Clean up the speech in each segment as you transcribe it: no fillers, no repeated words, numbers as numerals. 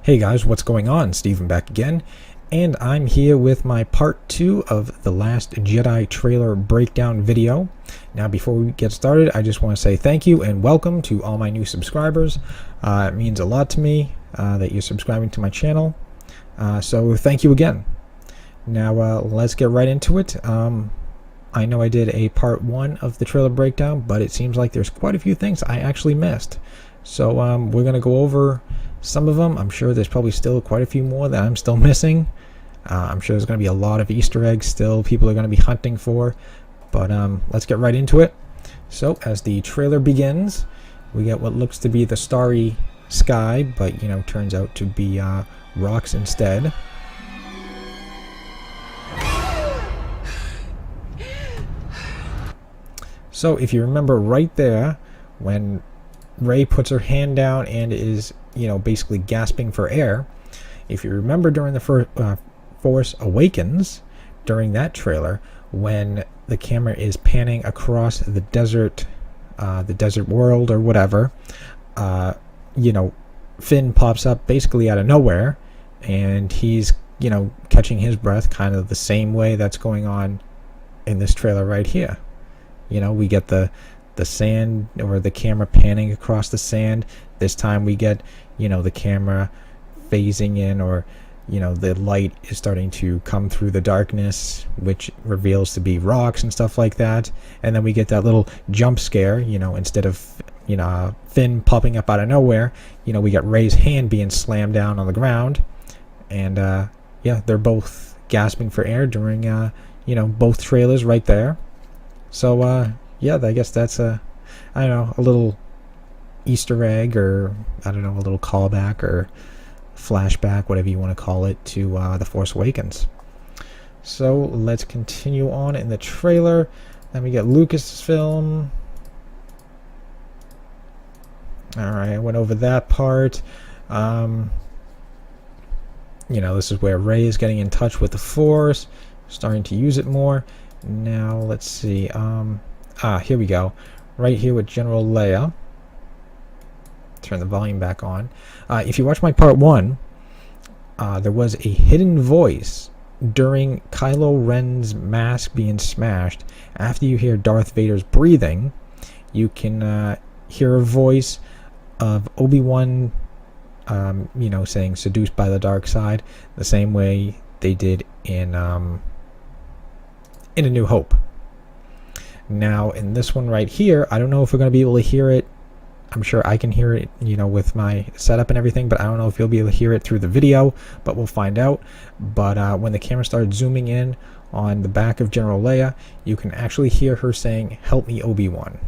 Hey guys, what's going on? Steven back again, and I'm here with my part 2 of the Last Jedi trailer breakdown video. Now before we get started, I just want to say thank you and welcome to all my new subscribers. It means a lot to me that you're subscribing to my channel, so thank you again. Now let's get right into it. I know I did a part 1 of the trailer breakdown, but it seems like there's quite a few things I actually missed. So we're going to go over some of them. I'm sure there's probably still quite a few more that I'm still missing. I'm sure there's going to be a lot of Easter eggs still people are going to be hunting for. But let's get right into it. So as the trailer begins, we get what looks to be the starry sky, but turns out to be rocks instead. So if you remember right there, when Rey puts her hand down and is, basically gasping for air. If you remember during the Force Awakens, during that trailer, when the camera is panning across the desert world or whatever, Finn pops up basically out of nowhere, and he's, catching his breath kind of the same way that's going on in this trailer right here. We get the sand, or the camera panning across the sand. This time we get the camera phasing in, or the light is starting to come through the darkness, which reveals to be rocks and stuff like that. And then we get that little jump scare, instead of Finn popping up out of nowhere, we got Rey's hand being slammed down on the ground. And yeah, they're both gasping for air during both trailers right there. So yeah, I guess that's a little Easter egg, or a little callback or flashback, whatever you want to call it, to The Force Awakens. So let's continue on in the trailer. Then we get Lucasfilm. Alright, I went over that part. This is where Rey is getting in touch with the Force, starting to use it more. Now let's see. Here we go. Right here with General Leia. Turn the volume back on. If you watch my part 1, there was a hidden voice during Kylo Ren's mask being smashed. After you hear Darth Vader's breathing, you can hear a voice of Obi-Wan, saying "seduced by the dark side," the same way they did in A New Hope. Now in this one right here, I don't know if we're going to be able to hear it. I'm sure I can hear it, with my setup and everything, but I don't know if you'll be able to hear it through the video, but we'll find out. But when the camera started zooming in on the back of General Leia, you can actually hear her saying, "Help me, Obi-Wan."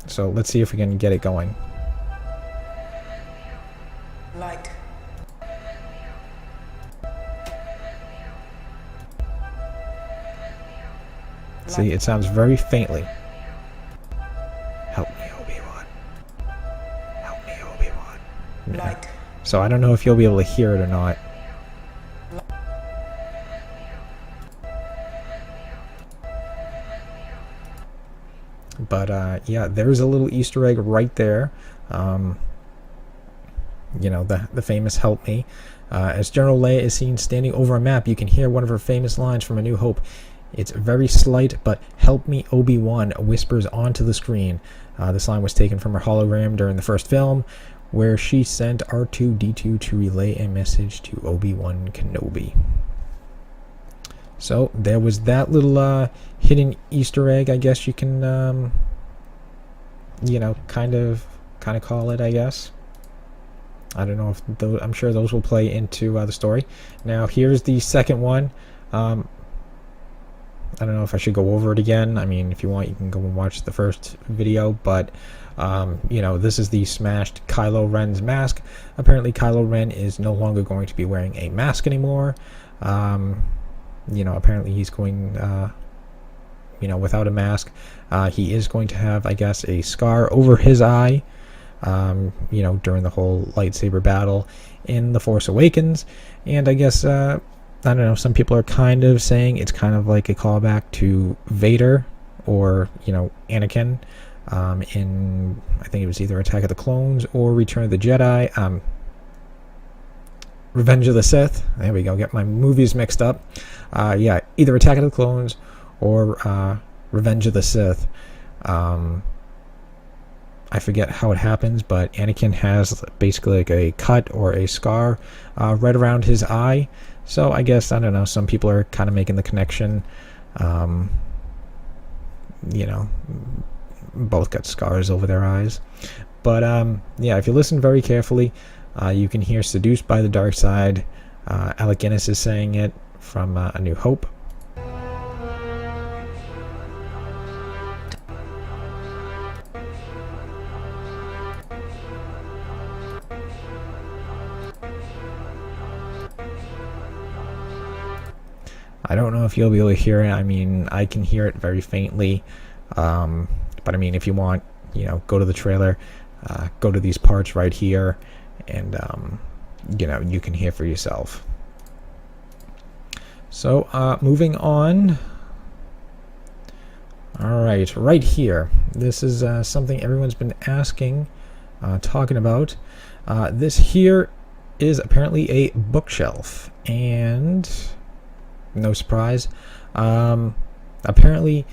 So let's see if we can get it going. Light. See, it sounds very faintly. "Help me, Obi-Wan. Help me, Obi-Wan." Yeah. Light. So I don't know if you'll be able to hear it or not. But yeah, there's a little Easter egg right there. The famous "Help me." As General Leia is seen standing over a map, you can hear one of her famous lines from A New Hope. It's very slight, but "Help me, Obi-Wan," whispers onto the screen. This line was taken from her hologram during the first film, where she sent R2-D2 to relay a message to Obi-Wan Kenobi. So there was that little hidden Easter egg, I guess you can, kind of call it, I guess. I don't know if those, I'm sure those will play into the story. Now here's the second one. I don't know if I should go over it again. I mean, if you want, you can go and watch the first video, but this is the smashed Kylo Ren's mask. Apparently Kylo Ren is no longer going to be wearing a mask anymore. Apparently he's going without a mask. He is going to have, I guess, a scar over his eye, during the whole lightsaber battle in The Force Awakens. And I guess I don't know, some people are kind of saying it's kind of like a callback to Vader, or Anakin, in, I think it was either Attack of the Clones or Return of the Jedi. Revenge of the Sith. There we go. Get my movies mixed up. Yeah, either Attack of the Clones or Revenge of the Sith. I forget how it happens, but Anakin has basically like a cut or a scar right around his eye. So I guess, I don't know, some people are kind of making the connection. You know, both got scars over their eyes. But yeah, if you listen very carefully, you can hear "Seduced by the Dark Side." Alec Guinness is saying it from A New Hope. I don't know if you'll be able to hear it. I mean, I can hear it very faintly. But I mean, if you want, you know, go to the trailer, go to these parts right here, and you know, you can hear for yourself. So moving on. All right here. This is something everyone's been asking, talking about. This here is apparently a bookshelf, and no surprise, apparently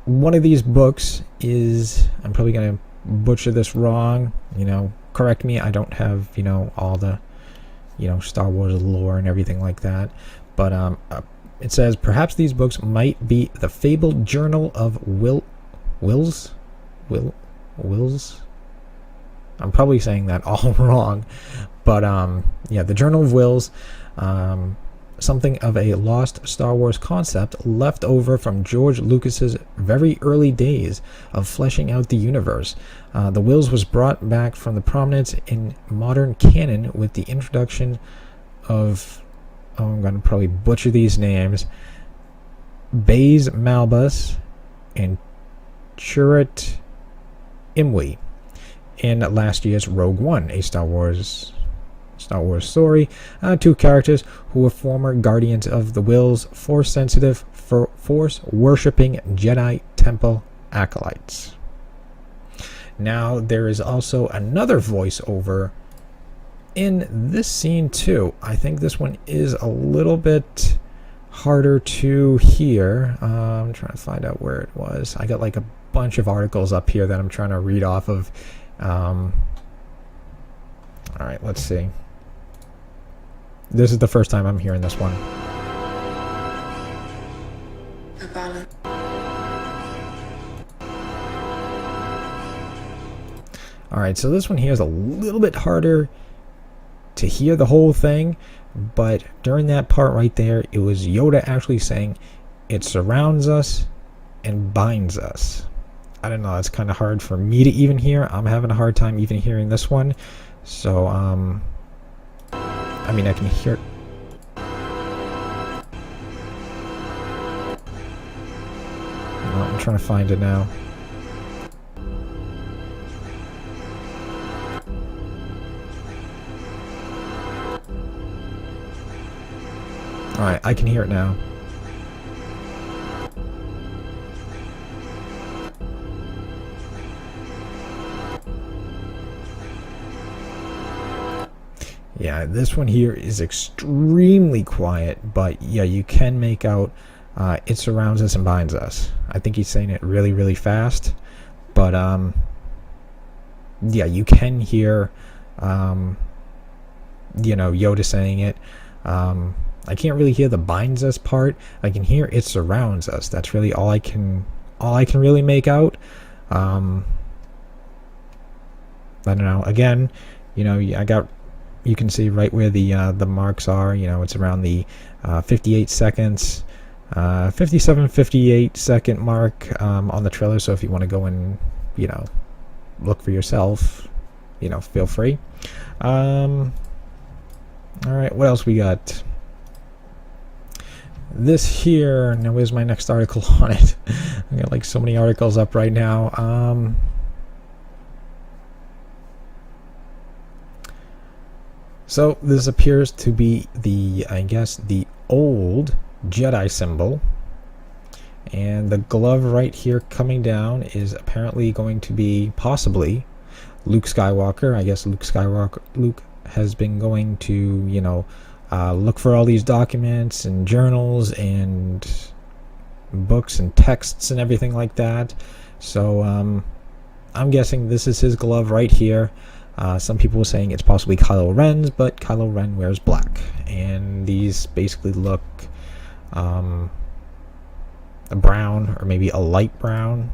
one of these books is, I'm probably gonna butcher this wrong, you know, correct me, I don't have, you know, all the, you know, Star Wars lore and everything like that, but it says perhaps these books might be the fabled Journal of Wills. I'm probably saying that all wrong, but yeah, the Journal of Wills, something of a lost Star Wars concept left over from George Lucas's very early days of fleshing out the universe. The Wills was brought back from the prominence in modern canon with the introduction of, I'm going to probably butcher these names, Baze Malbus and Chirrut Imwe in last year's Rogue One, a Star Wars story. Two characters who were former guardians of the Wills, Force-sensitive, Force-worshipping Jedi Temple acolytes. Now, there is also another voiceover in this scene too. I think this one is a little bit harder to hear. I'm trying to find out where it was. I got like a bunch of articles up here that I'm trying to read off of. All right, let's see. This is the first time I'm hearing this one. Alright, so this one here is a little bit harder to hear the whole thing, but during that part right there, it was Yoda actually saying, "It surrounds us and binds us." I don't know, that's kind of hard for me to even hear. I'm having a hard time even hearing this one. So, I mean, I can hear it. I'm trying to find it now. Alright, I can hear it now. Yeah, this one here is extremely quiet, but yeah, you can make out "it surrounds us and binds us." I think he's saying it really, really fast, but yeah, you can hear you know, Yoda saying it. I can't really hear the "binds us" part. I can hear "it surrounds us." That's really all I can really make out. I don't know. Again, you know, you can see right where the marks are. You know, it's around the 58 seconds, 57, 58 second mark on the trailer. So if you want to go and, you know, look for yourself, you know, feel free. All right, what else we got? This here. Now, where's my next article on it? I got like so many articles up right now. So this appears to be the, I guess, the old Jedi symbol. And the glove right here coming down is apparently going to be possibly Luke Skywalker. I guess Luke has been going to, look for all these documents and journals and books and texts and everything like that. So I'm guessing this is his glove right here. Some people were saying it's possibly Kylo Ren's, but Kylo Ren wears black, and these basically look a brown, or maybe a light brown.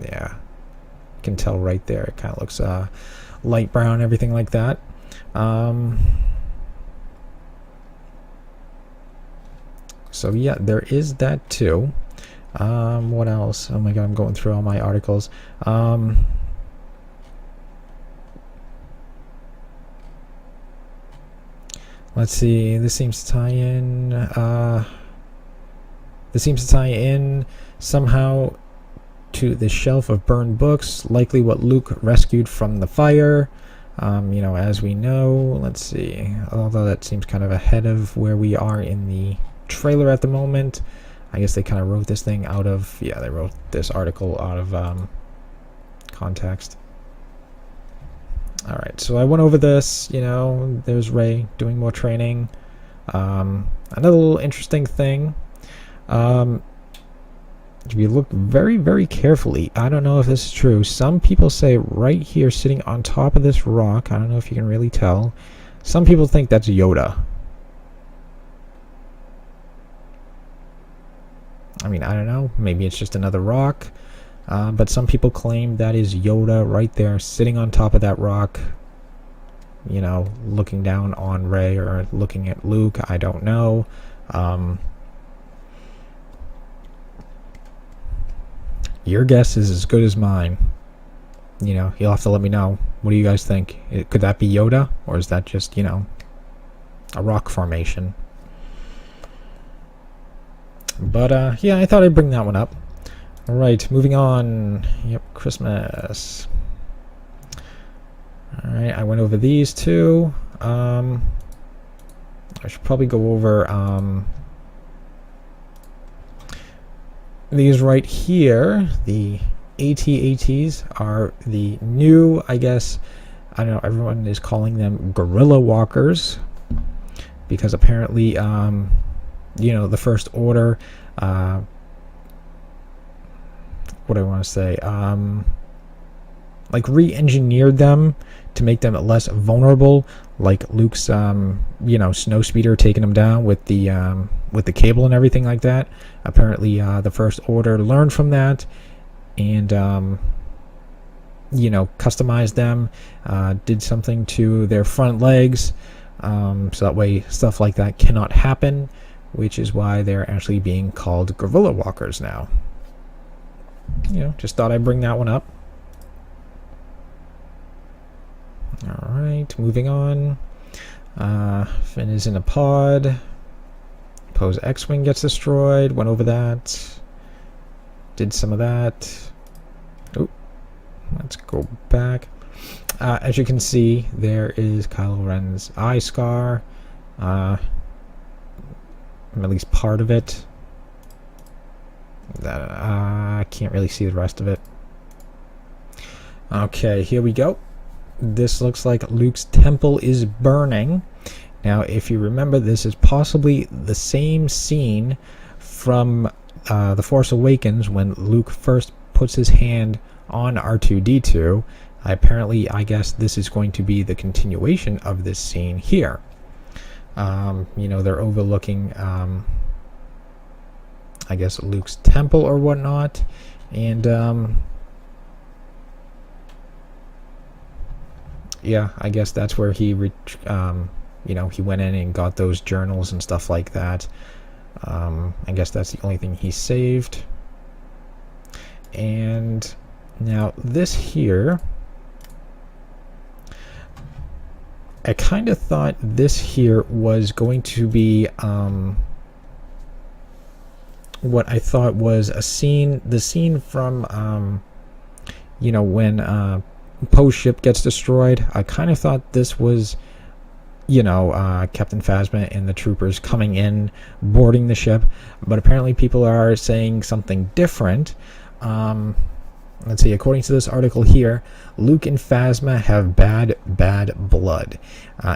Yeah, you can tell right there. It kind of looks light brown, everything like that. So yeah, there is that too. What else? Oh my god, I'm going through all my articles. Let's see. This seems to tie in. Somehow to the shelf of burned books, likely what Luke rescued from the fire. As we know. Let's see. Although that seems kind of ahead of where we are in the trailer at the moment. I guess they kind of wrote this thing out of. Yeah, they wrote this article out of context. Alright, so I went over this, there's Rey doing more training. Another little interesting thing, if you look very, very carefully, I don't know if this is true, some people say right here sitting on top of this rock, I don't know if you can really tell, some people think that's Yoda. I mean, I don't know, maybe it's just another rock. But some people claim that is Yoda right there, sitting on top of that rock, looking down on Rey or looking at Luke. I don't know. Your guess is as good as mine. You'll have to let me know. What do you guys think? Could that be Yoda? Or is that just, a rock formation? But, yeah, I thought I'd bring that one up. Alright, moving on. Yep, Christmas. Alright, I went over these two. I should probably go over these right here. The AT-ATs are the new, I guess, I don't know, everyone is calling them guerrilla walkers. Because apparently, the First Order, what do I want to say? Re-engineered them to make them less vulnerable, like Luke's, snow speeder taking them down with the cable and everything like that. Apparently, the First Order learned from that, and customized them, did something to their front legs, so that way stuff like that cannot happen, which is why they're actually being called guerrilla walkers now. Just thought I'd bring that one up. Alright, moving on. Finn is in a pod. Poe's X-Wing gets destroyed. Went over that. Did some of that. Oh, let's go back. As you can see, there is Kylo Ren's eye scar. At least part of it. I can't really see the rest of it. Okay, here we go. This looks like Luke's temple is burning. Now, if you remember, this is possibly the same scene from The Force Awakens when Luke first puts his hand on R2-D2. Apparently, I guess this is going to be the continuation of this scene here. They're overlooking, I guess, Luke's temple or whatnot, and yeah, I guess that's where he he went in and got those journals and stuff like that. I guess that's the only thing he saved. And now this here, I kind of thought this here was going to be what I thought was the scene from when Poe's ship gets destroyed. I kind of thought this was Captain Phasma and the troopers coming in, boarding the ship, but apparently people are saying something different. Let's see, according to this article here, Luke and Phasma have bad blood.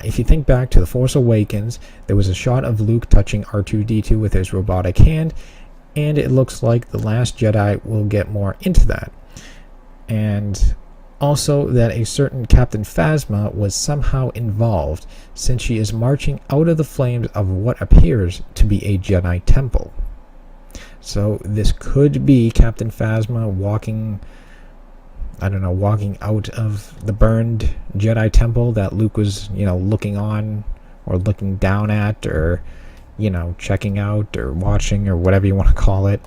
If you think back to The Force Awakens, there was a shot of Luke touching R2-D2 with his robotic hand, and it looks like The Last Jedi will get more into that. And also that a certain Captain Phasma was somehow involved, since she is marching out of the flames of what appears to be a Jedi temple. So this could be Captain Phasma walking, I don't know, walking out of the burned Jedi temple that Luke was, looking on or looking down at, or, checking out or watching or whatever you want to call it.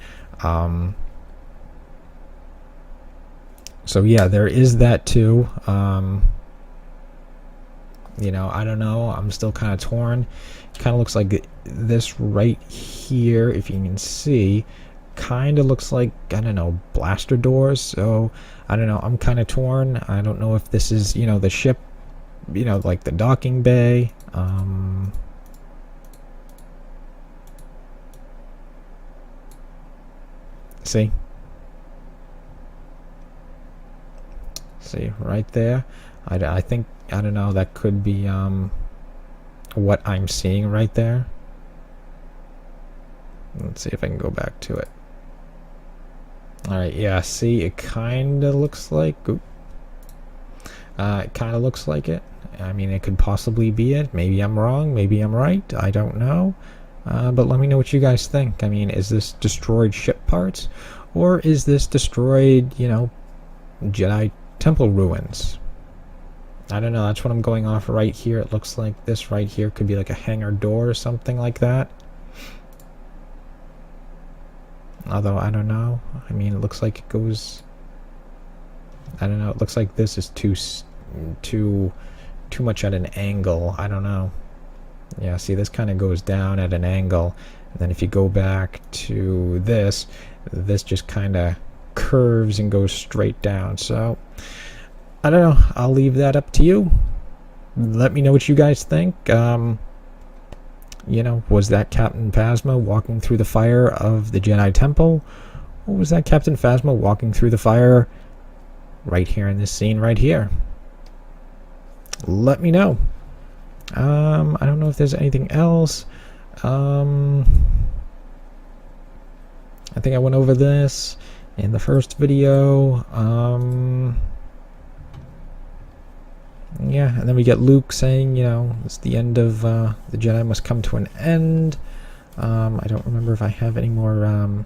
So yeah, there is that too. I don't know. I'm still kind of torn. Kind of looks like this right here, if you can see, kind of looks like, I don't know, blaster doors. So I don't know. I'm kind of torn. I don't know if this is, the ship, like the docking bay. See right there. I think, I don't know, that could be what I'm seeing right there. Let's see if I can go back to it. Alright, yeah, see, it kind of looks like, it kind of looks like it. I mean, it could possibly be it. Maybe I'm wrong, maybe I'm right, I don't know. But let me know what you guys think. I mean, is this destroyed ship parts? Or is this destroyed, Jedi temple ruins? I don't know, that's what I'm going off right here. It looks like this right here could be like a hangar door or something like that. Although, I don't know. I mean, it looks like it goes... I don't know, it looks like this is too much at an angle. I don't know. Yeah, see, this kind of goes down at an angle. And then if you go back to this just kind of curves and goes straight down. So I don't know, I'll leave that up to you. Let me know what you guys think. Was that Captain Phasma walking through the fire of the Jedi Temple, or was that Captain Phasma walking through the fire right here in this scene right here? Let me know. I don't know if there's anything else. I think I went over this in the first video. Yeah, and then we get Luke saying, it's the end of the Jedi must come to an end. I don't remember if I have any more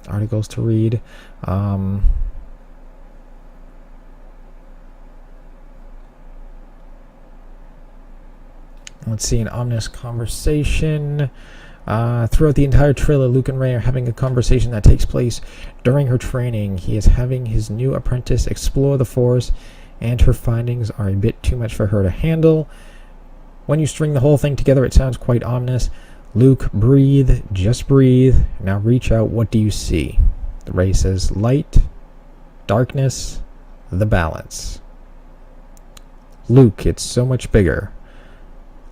articles to read. Let's see, an ominous conversation. Throughout the entire trailer, Luke and Rey are having a conversation that takes place during her training. He is having his new apprentice explore the Force, and her findings are a bit too much for her to handle. When you string the whole thing together, it sounds quite ominous. Luke, breathe, just breathe. Now reach out, what do you see? Rey says, light, darkness, the balance. Luke, it's so much bigger.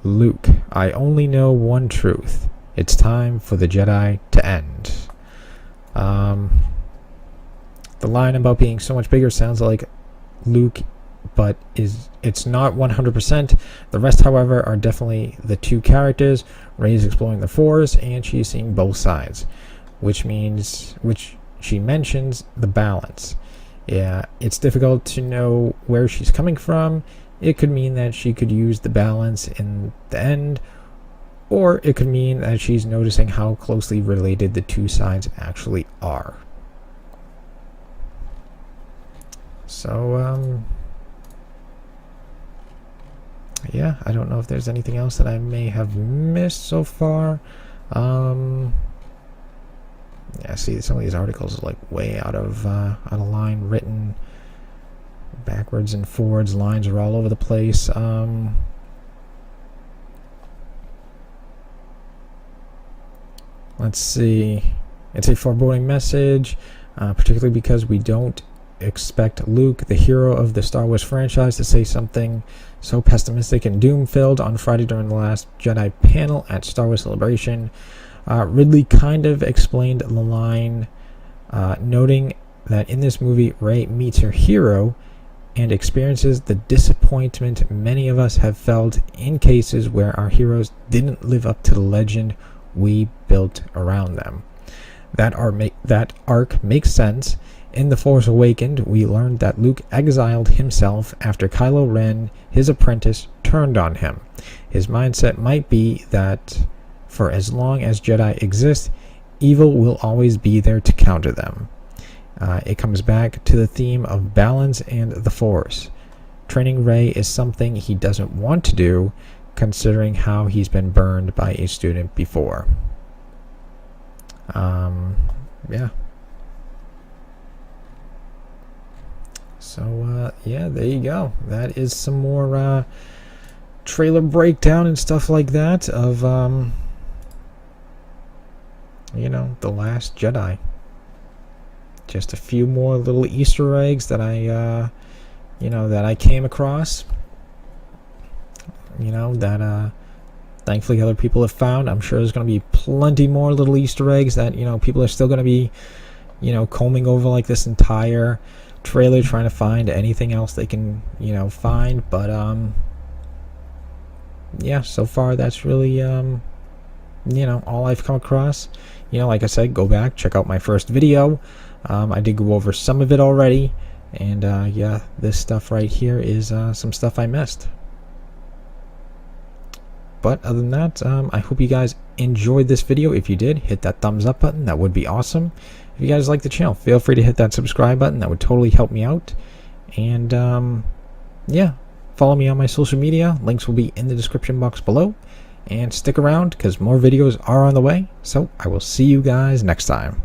Luke, I only know one truth. It's time for the Jedi to end. The line about being so much bigger sounds like Luke, but it's not 100%. The rest, however, are definitely the two characters. Rey is exploring the Force, and she's seeing both sides, which she mentions the balance. Yeah, it's difficult to know where she's coming from. It could mean that she could use the balance in the end, or it could mean that she's noticing how closely related the two sides actually are. So, yeah, I don't know if there's anything else that I may have missed so far. Yeah, see, some of these articles are like way out of line, written backwards and forwards. Lines are all over the place. Let's see. It's a foreboding message, particularly because we don't expect Luke, the hero of the Star Wars franchise, to say something so pessimistic and doom-filled on Friday during the Last Jedi panel at Star Wars Celebration. Ridley kind of explained the line noting that in this movie, Rey meets her hero and experiences the disappointment many of us have felt in cases where our heroes didn't live up to the legend we built around them. That arc makes sense. In The Force Awakens, we learned that Luke exiled himself after Kylo Ren, his apprentice, turned on him. His mindset might be that for as long as Jedi exist, evil will always be there to counter them. It comes back to the theme of balance and the Force. Training Rey is something he doesn't want to do, considering how he's been burned by a student before. Yeah. So, yeah, there you go. That is some more trailer breakdown and stuff like that of, The Last Jedi. Just a few more little Easter eggs that I came across. That thankfully other people have found. I'm sure there's going to be plenty more little Easter eggs that, people are still going to be, combing over like this entire trailer trying to find anything else they can, find. But, yeah, so far that's really, all I've come across. Like I said, go back, check out my first video. I did go over some of it already. And, yeah, this stuff right here is some stuff I missed. But other than that, I hope you guys enjoyed this video. If you did, hit that thumbs up button. That would be awesome. If you guys like the channel, feel free to hit that subscribe button. That would totally help me out. And, yeah, follow me on my social media. Links will be in the description box below. And stick around because more videos are on the way. So I will see you guys next time.